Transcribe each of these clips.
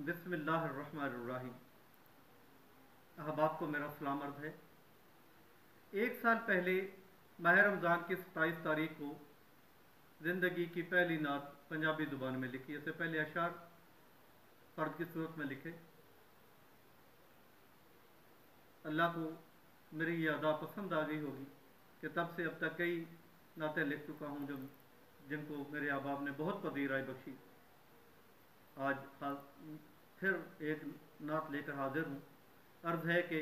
बिस्मिल्लाहिर्रहमानिर्रहीम। अहबाब को मेरा सलाम अर्ज़ है। एक साल पहले माह रमज़ान की 27 तारीख को ज़िंदगी की पहली नात पंजाबी ज़ुबान में लिखी। इससे पहले अशार फ़र्द की सूरत में लिखे। अल्लाह को मेरी ये अदा पसंद आ गई होगी कि तब से अब तक कई नातें लिख चुका हूँ जिनको मेरे अहबाब ने बहुत पजीराई बख्शी। आज फिर एक नात लेकर हाजिर हूँ। अर्ज़ है कि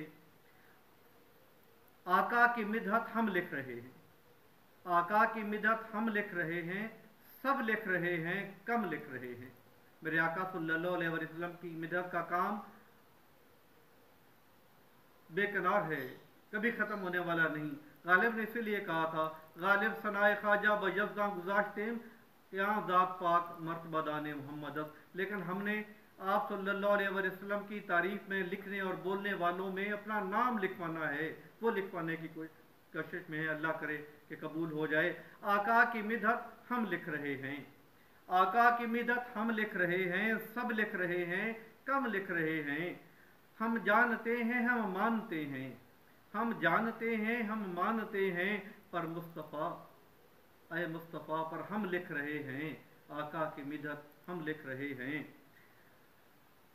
आका की मिदहत हम लिख रहे हैं, आका की मिदहत हम लिख रहे हैं, सब लिख रहे हैं, कम लिख रहे हैं। मेरे आका सल्लल्लाहु अलैहि वसल्लम की मिदहत का काम बेकरार है, कभी ख़त्म होने वाला नहीं। गालिब ने इसीलिए कहा था, गालिब सनाए ख्वाजा बजज़ा गुज़ाश्तेम यहाँ ज़ात पाक मर्तबदाने मोहम्मद। लेकिन हमने आप सल्लल्लाहु अलैहि वसल्लम की तारीफ में लिखने और बोलने वालों में अपना नाम लिखवाना है, वो लिखवाने की कोई कोशिश में है। अल्लाह करे कि कबूल हो जाए। आका की मिदहत हम लिख रहे हैं, आका की मिदहत हम लिख रहे हैं, सब लिख रहे हैं, कम लिख रहे हैं। हम जानते हैं, हम मानते हैं, हम जानते हैं, हम मानते हैं, पर मुस्तफ़ा अय मुस्तफ़ा पर हम लिख रहे हैं। आका की मिदहत हम लिख रहे हैं।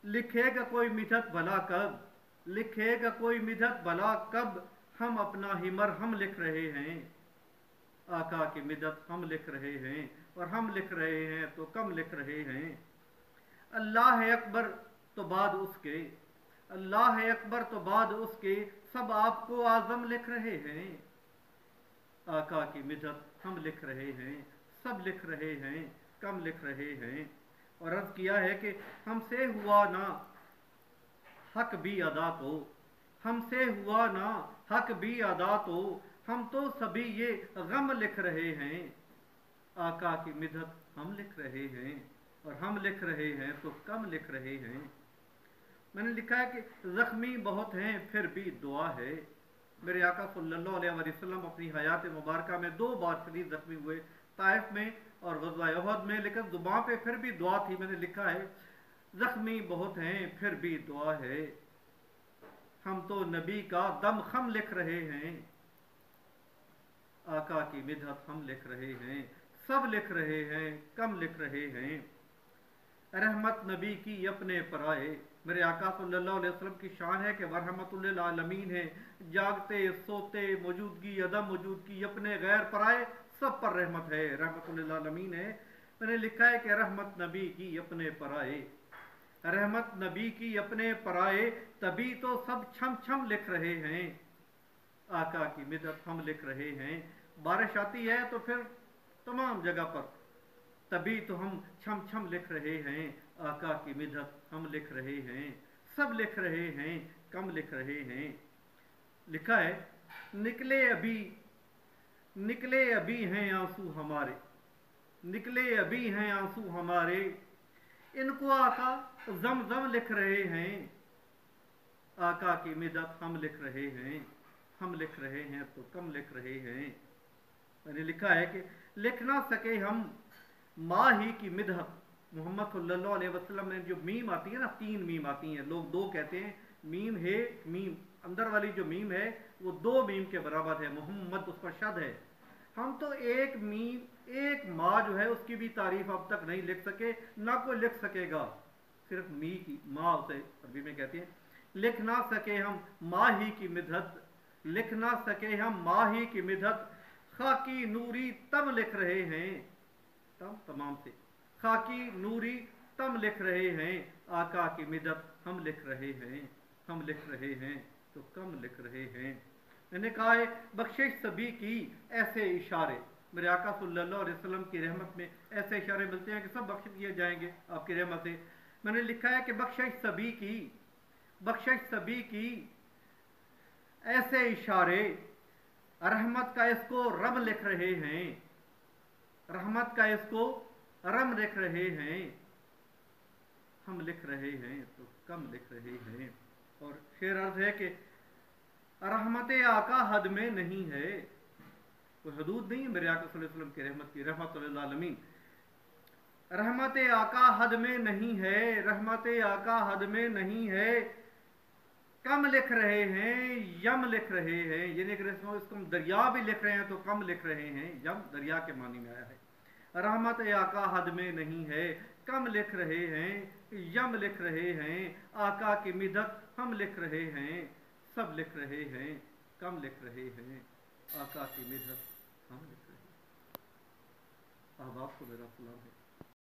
लिखेगा कोई मिदहत भला कब, लिखेगा कोई मिदहत भला कब, हम अपना ही मरहम लिख रहे हैं। आका की मिदहत हम लिख रहे हैं, और हम लिख रहे हैं तो कम लिख रहे हैं। अल्लाह अकबर तो बाद उसके, अल्लाह अकबर तो बाद उसके, सब आपको आज़म लिख रहे हैं। आका की मिदहत हम लिख रहे हैं, सब लिख रहे हैं, कम लिख रहे हैं। और अर्ज़ किया है कि हमसे हुआ ना हक भी अदा तो, हमसे हुआ ना हक भी अदा तो, हम तो सभी ये गम लिख रहे हैं। आका की मिदहत हम लिख रहे हैं, और हम लिख रहे हैं तो कम लिख रहे हैं। मैंने लिखा है कि ज़ख्मी बहुत हैं फिर भी दुआ है। मेरे आका सल्लल्लाहु अलैहि वसल्लम अपनी हयात मुबारका में 2 बार शदीद ज़ख्मी हुए, ताइफ में और ग़ज़वा उहद में, लेकिन ज़ुबान पे फिर भी दुआ थी। मैंने लिखा है ज़ख्मी बहुत हैं फिर भी दुआ है, हम तो नबी का दम खम लिख रहे हैं। आका की मिदहत हम लिख रहे हैं, सब लिख रहे हैं, कम लिख रहे हैं। रहमत नबी की अपने पराए। मेरे आका सल्लल्लाहु अलैहि वसल्लम की शान है कि वह रहमतुल लिल आलमीन है। जागते सोते मौजूदगी अदम मौजूदगी अपने गैर पराए सब पर रहमत है, रहमतुल लिल आलमीन है। मैंने लिखा है कि रहमत नबी की अपने पराए, रहमत नबी की अपने पराए, तभी तो सब छम छम लिख रहे हैं। आका की मिदहत हम लिख रहे हैं। बारिश आती है तो फिर तमाम जगह पर, तभी तो हम छम छम लिख रहे हैं। आका की मिदहत हम लिख रहे हैं, सब लिख रहे हैं, कम लिख रहे हैं। लिखा है निकले अभी हैं आंसू हमारे, निकले अभी हैं आंसू हमारे, इनको आका जम जम लिख रहे हैं। आका की मिदहत हम लिख रहे हैं, हम लिख रहे हैं तो कम लिख रहे हैं। मैंने लिखा है कि लिख ना सके हम माही की मिदहत। मोहम्मद सल्लल्लाहु अलैहि वसल्लम में जो मीम आती है ना, 3 मीम आती हैं, लोग 2 कहते हैं। मीम है, मीम अंदर वाली जो मीम है वो 2 मीम के बराबर है। मोहम्मद उस पर शद है। हम तो एक मीम, एक माँ जो है उसकी भी तारीफ अब तक नहीं लिख सके, ना कोई लिख सकेगा। सिर्फ मी की माँ उसे अरबी में कहते हैं। लिख ना सके हम माही की मिदहत, लिख ना सके हम माही की मिदहत, खाकी नूरी तम लिख रहे हैं। तम तमाम से खाकी नूरी तम लिख रहे हैं। आका की मिदहत हम लिख रहे हैं, हम लिख रहे हैं तो कम लिख रहे हैं। मैंने कहा है बख्शिश सभी की ऐसे इशारे। मेरे आका सल्लल्लाहु अलैहि वसल्लम की रहमत में ऐसे इशारे मिलते हैं कि सब बख्श दिए जाएंगे आपकी रहमत से। मैंने लिखा है कि बख्शिश सभी की, बख्शिश सभी की ऐसे इशारे, रहमत का इसको रम लिख रहे हैं, रहमत का इसको रम लिख रहे हैं। हम लिख रहे हैं तो कम लिख रहे हैं। और शेर अर्ज है कि रहमत आका हद में नहीं है, कोई हदूद नहीं है मेरे आका सल्लल्लाहु अलैहि वसल्लम की रहमत की, रहमतुल लिल आलमीन। रहमत आका हद में नहीं है, रहमत आका हद में नहीं है, कम लिख रहे हैं, यम लिख रहे हैं। यानी कि इसको हम दरिया भी लिख रहे हैं तो कम लिख रहे हैं, यम दरिया के मानी में आया है। रहमत आका हद में नहीं है, कम लिख रहे हैं, यम लिख रहे हैं, आका की मिदत हम लिख रहे हैं, सब लिख रहे हैं, कम लिख रहे हैं, आका की मिदत हम लिख रहे हैं। अहबाब को मेरा सलाम है।